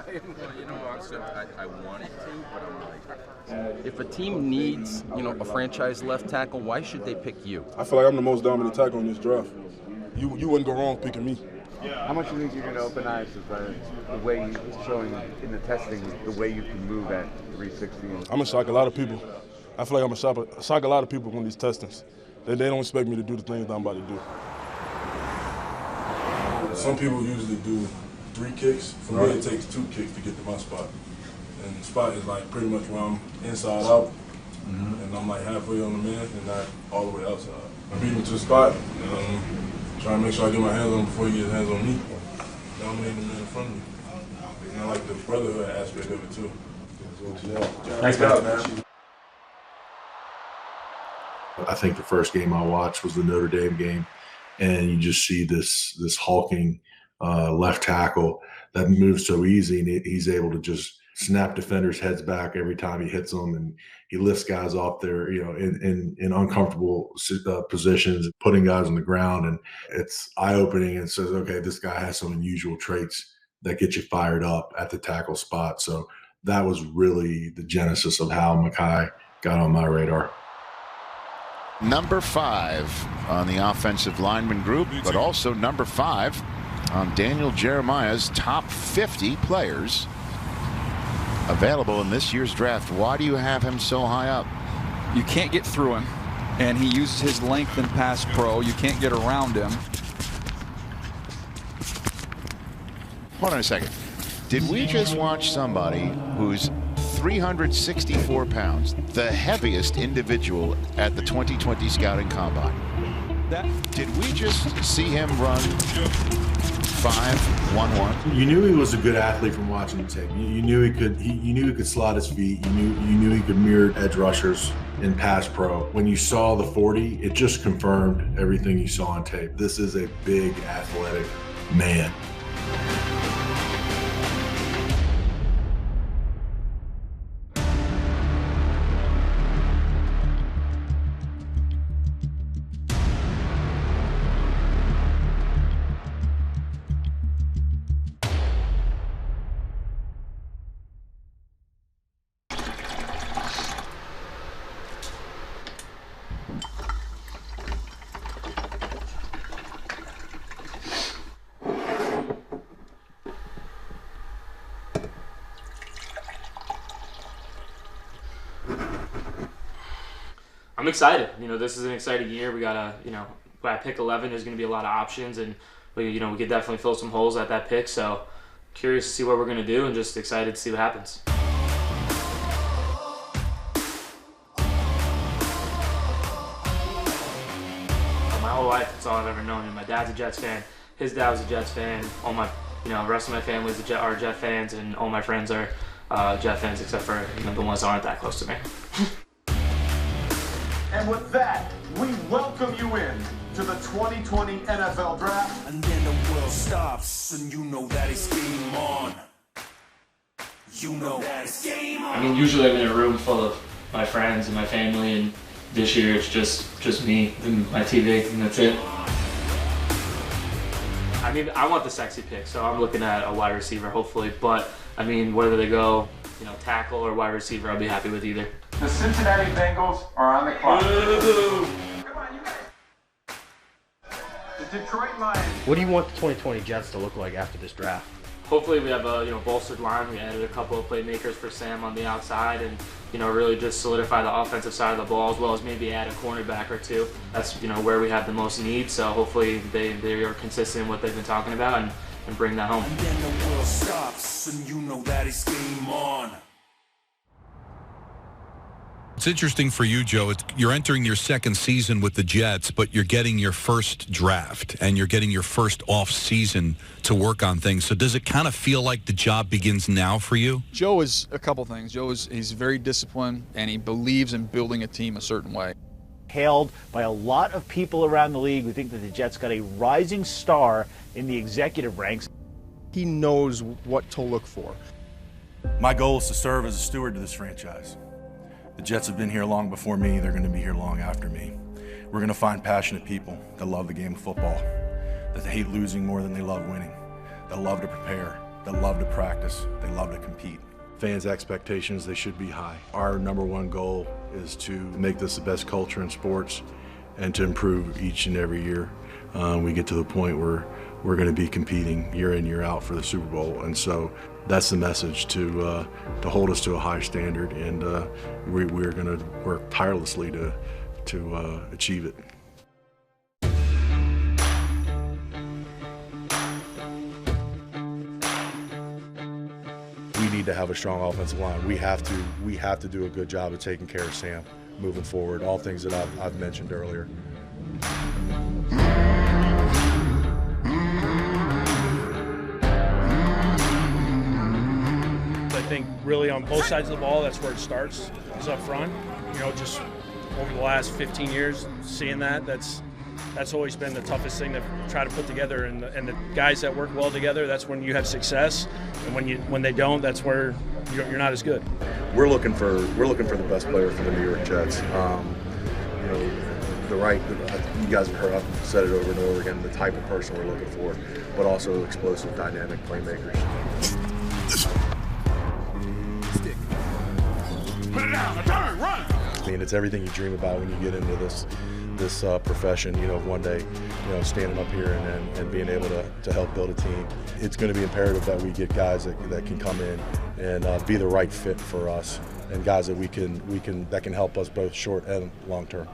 Well, honestly, I wanted to, but I'm like, if a team needs, a franchise left tackle, why should they pick you? I feel like I'm the most dominant tackle in this draft. You wouldn't go wrong picking me. How much do you think you're going to open eyes with the way you're showing in the testing, the way you can move at 360? I'm going to shock a lot of people. I feel like I'm going to shock a lot of people on these testings. They don't expect me to do the things that I'm about to do. Some people usually do 3 kicks. For me, it takes 2 kicks to get to my spot. And the spot is like pretty much where I'm inside out, and I'm like halfway on the man and not all the way outside. I beat him to the spot, and trying to make sure I get my hands on him before he gets his hands on me. Dominating the man in front of me. And I like the brotherhood aspect of it too. Thanks, man. I think the first game I watched was the Notre Dame game, and you just see this hulking left tackle that moves so easy, and he's able to just snap defenders' heads back every time he hits them, and he lifts guys off there, in uncomfortable positions, putting guys on the ground, and it's eye-opening and says, okay, this guy has some unusual traits that get you fired up at the tackle spot. So that was really the genesis of how Makai got on my radar. Number 5 on the offensive lineman group, but also number 5 on Daniel Jeremiah's top 50 players available in this year's draft. Why do you have him so high up? You can't get through him, and he uses his length in pass pro. You can't get around him. Hold on a second. Did we just watch somebody who's 364 pounds, the heaviest individual at the 2020 Scouting Combine? Did we just see him run 5-1-1? You knew he was a good athlete from watching the tape. You knew he could. You knew he could slot his feet. You knew he could mirror edge rushers in pass pro. When you saw the 40, it just confirmed everything you saw on tape. This is a big athletic man. I'm excited. This is an exciting year. We got by pick 11, there's going to be a lot of options, and we could definitely fill some holes at that pick. So curious to see what we're going to do, and just excited to see what happens. My whole life, that's all I've ever known. And my dad's a Jets fan. His dad was a Jets fan. All my, the rest of my family are Jet fans, and all my friends are Jet fans, except for the ones that aren't that close to me. And with that, we welcome you in to the 2020 NFL Draft. And then the world stops, and you know that it's game on. You know that it's game on. Usually I'm in a room full of my friends and my family, and this year it's just me and my TV, and that's it. I want the sexy pick, so I'm looking at a wide receiver, hopefully. But, whether they go, tackle or wide receiver, I'll be happy with either. The Cincinnati Bengals are on the clock. Come on, you guys. The Detroit Lions. What do you want the 2020 Jets to look like after this draft? Hopefully we have a bolstered line. We added a couple of playmakers for Sam on the outside, and really just solidify the offensive side of the ball, as well as maybe add a cornerback or two. That's where we have the most need. So hopefully they are consistent in what they've been talking about and bring that home. And then the world stops, and you know that it's game on. It's interesting for you, Joe. You're entering your second season with the Jets, but you're getting your first draft, and you're getting your first off season to work on things. So does it kind of feel like the job begins now for you? Joe is a couple things. He's very disciplined, and he believes in building a team a certain way. Hailed by a lot of people around the league who think that the Jets got a rising star in the executive ranks. He knows what to look for. My goal is to serve as a steward to this franchise. The Jets have been here long before me. They're going to be here long after me. We're going to find passionate people that love the game of football, that hate losing more than they love winning, that love to prepare, that love to practice, they love to compete. Fans' expectations, they should be high. Our number one goal is to make this the best culture in sports and to improve each and every year. We get to the point where we're going to be competing year in, year out for the Super Bowl. And so that's the message, to hold us to a high standard, and we're going to work tirelessly to achieve it. We need to have a strong offensive line. We have to do a good job of taking care of Sam moving forward. All things that I've mentioned earlier. I think really on both sides of the ball, that's where it starts, is up front. You know, just over the last 15 years, seeing that's always been the toughest thing to try to put together. And the guys that work well together, that's when you have success. And when they don't, that's where you're not as good. We're looking for the best player for the New York Jets. You know, you guys have heard, I've said it over and over again, the type of person we're looking for, but also explosive, dynamic playmakers. Put it down, turn, run! I mean, it's everything you dream about when you get into this profession, you know, one day, you know, standing up here and being able to help build a team. It's going to be imperative that we get guys that can come in and be the right fit for us, and guys that that can help us both short and long term.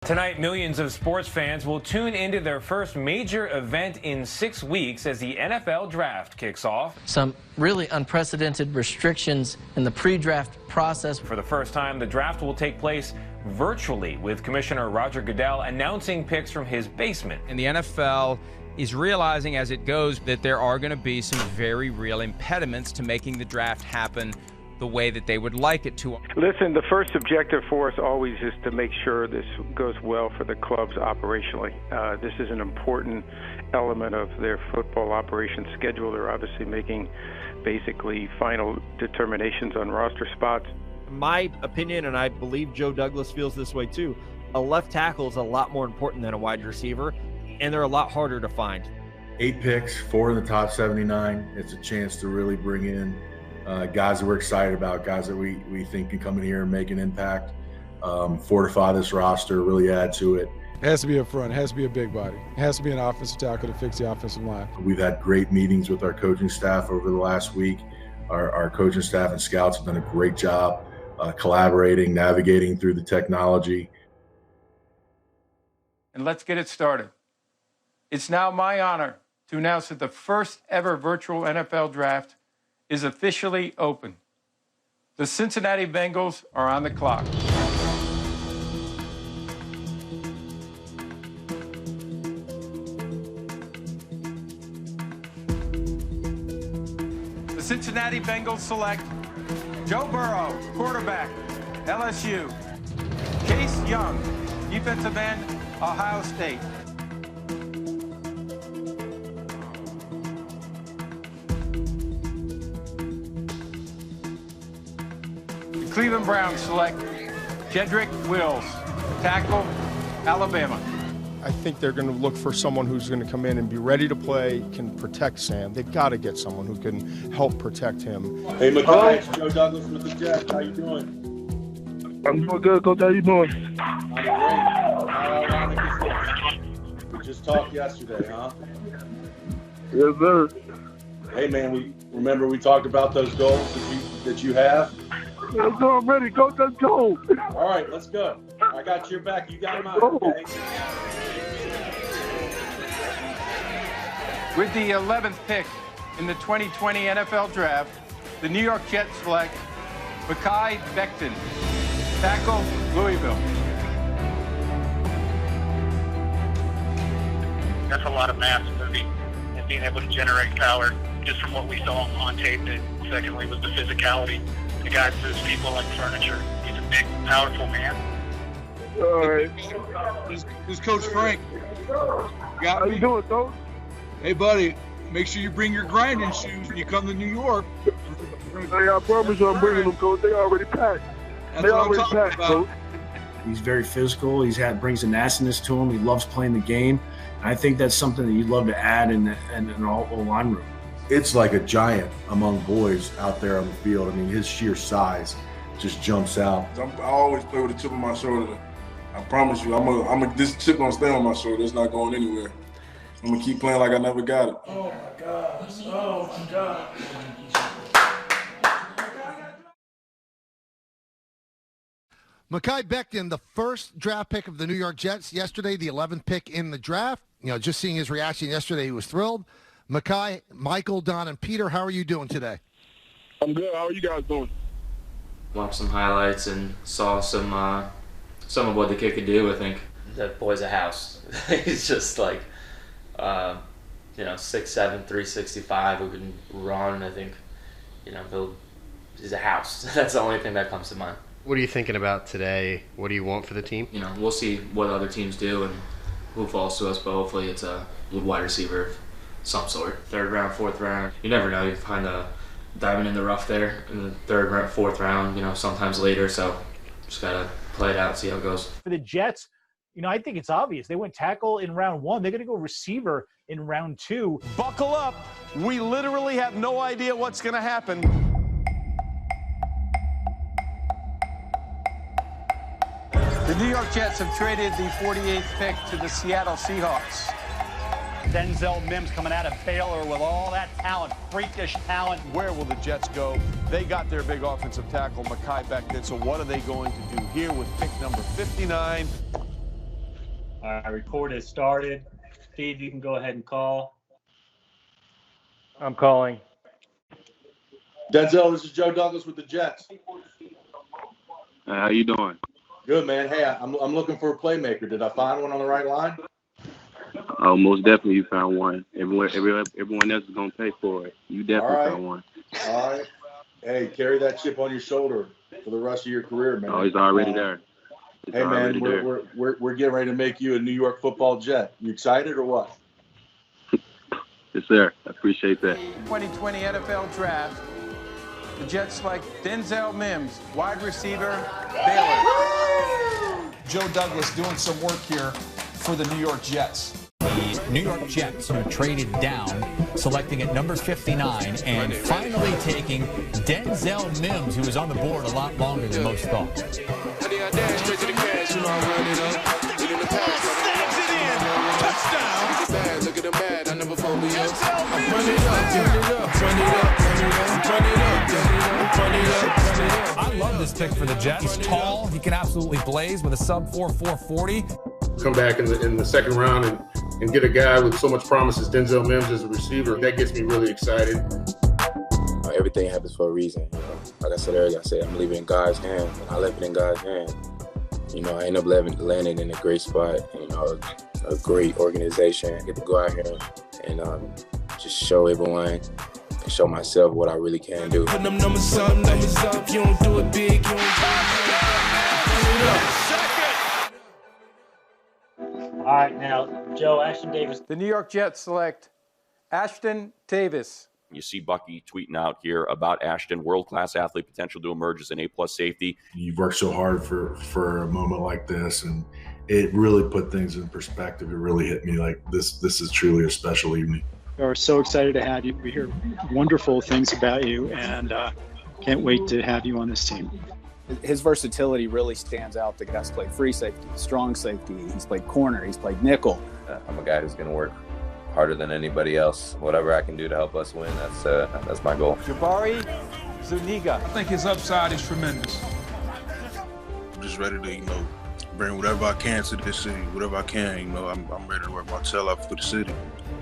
Tonight, millions of sports fans will tune into their first major event in 6 weeks as the NFL Draft kicks off. Some really unprecedented restrictions in the pre-draft process. For the first time, the draft will take place virtually, with Commissioner Roger Goodell announcing picks from his basement. And the NFL is realizing as it goes that there are going to be some very real impediments to making the draft happen the way that they would like it to. Listen, the first objective for us always is to make sure this goes well for the clubs operationally. This is an important element of their football operation schedule. They're obviously making basically final determinations on roster spots. My opinion, and I believe Joe Douglas feels this way too, a left tackle is a lot more important than a wide receiver, and they're a lot harder to find. 8 picks, 4 in the top 79. It's a chance to really bring in guys that we're excited about, guys that we think can come in here and make an impact, fortify this roster, really add to it. It has to be up front. It has to be a big body. It has to be an offensive tackle to fix the offensive line. We've had great meetings with our coaching staff over the last week. Our coaching staff and scouts have done a great job collaborating, navigating through the technology. And let's get it started. It's now my honor to announce that the first ever virtual NFL draft is officially open. The Cincinnati Bengals are on the clock. The Cincinnati Bengals select Joe Burrow, quarterback, LSU. Chase Young, defensive end, Ohio State. Cleveland Browns select Jedrick Wills, tackle, Alabama. I think they're going to look for someone who's going to come in and be ready to play, can protect Sam. They've got to get someone who can help protect him. Hey, Makai, it's Joe Douglas with the Jets. How you doing? I'm doing good, Coach. How you doing? I'm great. How ironic is this? We just talked yesterday, huh? Yes, sir. Hey, man, we talked about those goals that you have. Let's go, I'm ready. Coach, let's go. All right, let's go. I got your back. You got mine, okay? With the 11th pick in the 2020 NFL Draft, the New York Jets select Makai Becton, tackle, Louisville. That's a lot of mass moving and being able to generate power just from what we saw on tape. And secondly, was the physicality. The guy moves people like furniture. He's a big, powerful man. All right. This is Coach Frank. How you doing, Coach? Hey, buddy, make sure you bring your grinding shoes when you come to New York. Hey, I promise you I'm bringing them, Coach. They already packed. That's They what I'm already talking packed, about. Coach. He's very physical. Brings a nastiness to him. He loves playing the game. And I think that's something that you'd love to add in an all line room. it's like a giant among boys out there on the field. I mean, his sheer size just jumps out. I always play with a chip on my shoulder. I promise you, this chip gonna stay on my shoulder. It's not going anywhere. I'm gonna keep playing like I never got it. Oh my gosh. Oh my God. Makai Becton, the first draft pick of the New York Jets yesterday, the 11th pick in the draft. You know, just seeing his reaction yesterday, he was thrilled. Makai, Michael, Don, and Peter, how are you doing today? I'm good. How are you guys doing? Watched some highlights and saw some of what the kid could do. I think that boy's a house. He's just like, 6'7", 365, who can run. I think, he's a house. That's the only thing that comes to mind. What are you thinking about today? What do you want for the team? We'll see what other teams do and who falls to us, but hopefully it's a wide receiver of some sort. 3rd round, 4th round. You never know. You find a diamond in the rough there in the 3rd round, 4th round, sometimes later. So just got to play it out, see how it goes. For the Jets, I think it's obvious. They went tackle in round 1. They're going to go receiver in round 2. Buckle up. We literally have no idea what's going to happen. The New York Jets have traded the 48th pick to the Seattle Seahawks. Denzel Mims coming out of Baylor with all that talent, freakish talent. Where will the Jets go? They got their big offensive tackle, Makai Becton. So what are they going to do here with pick number 59? All right, record has started. Steve, you can go ahead and call. I'm calling. Denzel, this is Joe Douglas with the Jets. How you doing? Good, man. Hey, I'm looking for a playmaker. Did I find one on the right line? Oh, most definitely you found one. Everyone else is going to pay for it. You definitely found one. All right. Hey, carry that chip on your shoulder for the rest of your career, man. Oh, he's already there. Hey, man, we're getting ready to make you a New York Football Jet. You excited or what? Yes, sir. I appreciate that. 2020 NFL Draft. The Jets select Denzel Mims, wide receiver, Baylor. Joe Douglas doing some work here for the New York Jets. The New York Jets, who traded down, selecting at number 59, and finally taking Denzel Mims, who was on the board a lot longer than most thought. Look at the bad, I never fold me up. I love this pick for the Jets. He's tall. He can absolutely blaze with a sub-4 440. Come back in the 2nd round and get a guy with so much promise as Denzel Mims as a receiver. That gets me really excited. Everything happens for a reason. Like I said earlier, I'm leaving in God's hand, and I left it in God's hand. I end up landing in a great spot, a great organization. I get to go out here and just show everyone and show myself what I really can do. Put them numbers up, you don't do it big, you don't do it. All right, now, Joe, Ashton Davis. The New York Jets select Ashton Davis. You see Bucky tweeting out here about Ashton, world-class athlete, potential to emerge as an A+ safety. You've worked so hard for a moment like this, and it really put things in perspective. It really hit me like this is truly a special evening. We're so excited to have you. We hear wonderful things about you, and can't wait to have you on this team. His versatility really stands out. The guy's played free safety, strong safety. He's played corner. He's played nickel. I'm a guy who's going to work harder than anybody else. Whatever I can do to help us win, that's my goal. Jabari Zuniga. I think his upside is tremendous. I'm just ready to, bring whatever I can to this city, whatever I can. I'm ready to work my tail off for the city.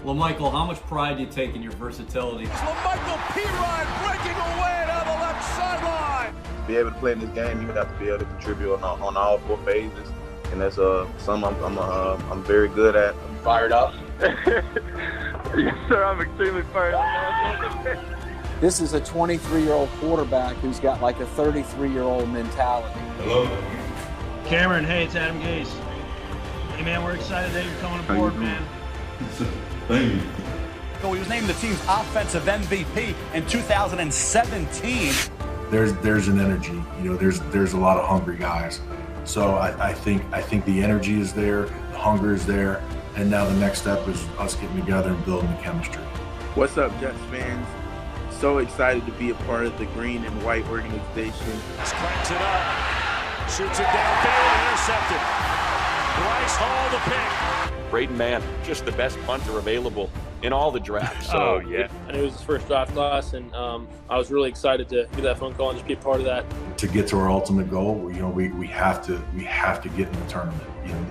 Well, Michael, how much pride do you take in your versatility? Michael P-Ryan breaking away down the left sideline. To be able to play in this game, you have to be able to contribute on all 4 phases, and that's something I'm very good at. I'm fired up. Yes, sir. I'm extremely fired up. This is a 23-year-old quarterback who's got like a 33-year-old mentality. Hello. Cameron, hey, it's Adam Gase. Hey, man, we're excited that you're coming aboard, man. Thank you. He was named the team's offensive MVP in 2017. There's an energy, there's a lot of hungry guys. So I think the energy is there, the hunger is there, and now the next step is us getting together and building the chemistry. What's up, Jets fans? So excited to be a part of the green and white organization. Cranks it up, shoots it downfield, intercepted. Bryce Hall the pick. Braden Mann, just the best punter available in all the drafts. So, yeah. And it was his first draft class, and I was really excited to get that phone call and just be a part of that. To get to our ultimate goal, we have to get in the tournament.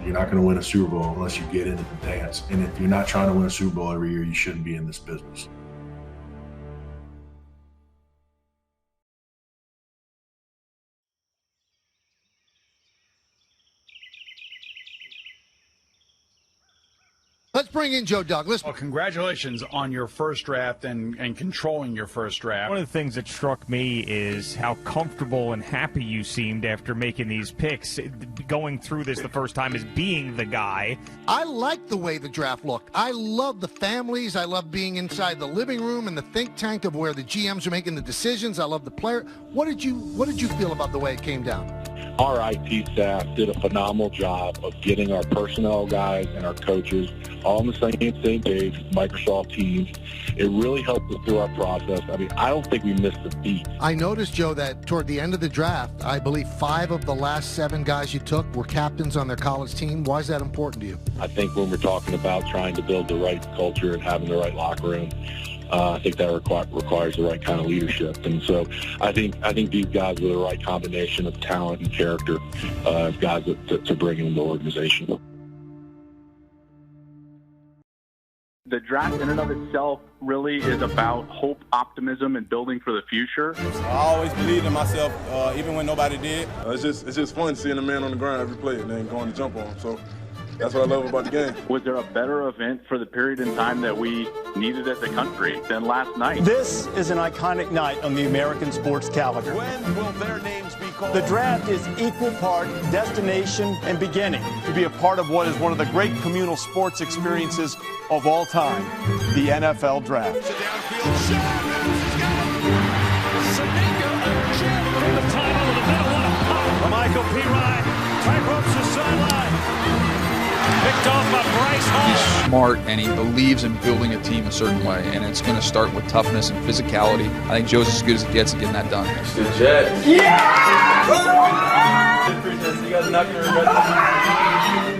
You're not going to win a Super Bowl unless you get into the dance. And if you're not trying to win a Super Bowl every year, you shouldn't be in this business. Let's bring in Joe Douglas. Well, congratulations on your first draft and controlling your first draft. One of the things that struck me is how comfortable and happy you seemed after making these picks. Going through this the first time as being the guy. I like the way the draft looked. I love the families. I love being inside the living room and the think tank of where the GMs are making the decisions. I love the player. What did you feel about the way it came down? Our IT staff did a phenomenal job of getting our personnel guys and our coaches all on the same page, Microsoft Teams. It really helped us through our process. I mean, I don't think we missed a beat. I noticed, Joe, that toward the end of the draft, I believe 5 of the last 7 guys you took were captains on their college team. Why is that important to you? I think when we're talking about trying to build the right culture and having the right locker room, I think that requires the right kind of leadership. And so I think these guys with the right combination of talent and character, guys to bring into the organization. The draft in and of itself really is about hope, optimism, and building for the future. I always believed in myself, even when nobody did. It's just fun seeing a man on the ground every play and then going to jump on him. So that's what I love about the game. Was there a better event for the period in time that we needed as a country than last night? This is an iconic night on the American sports calendar. When will their names be called? The draft is equal part destination and beginning. To be a part of what is one of the great communal sports experiences of all time, the NFL Draft. It's a downfield shot. He's got it. Saminga, Jim from the tunnel in the middle. What a pop. Michael P. Ryan tight ropes the sideline. Picked off by Bryce Hall. He's smart, and he believes in building a team a certain way, and it's going to start with toughness and physicality. I think Joe's as good as it gets at getting that done. It's the Jets. Yeah! You guys are not going to regret this.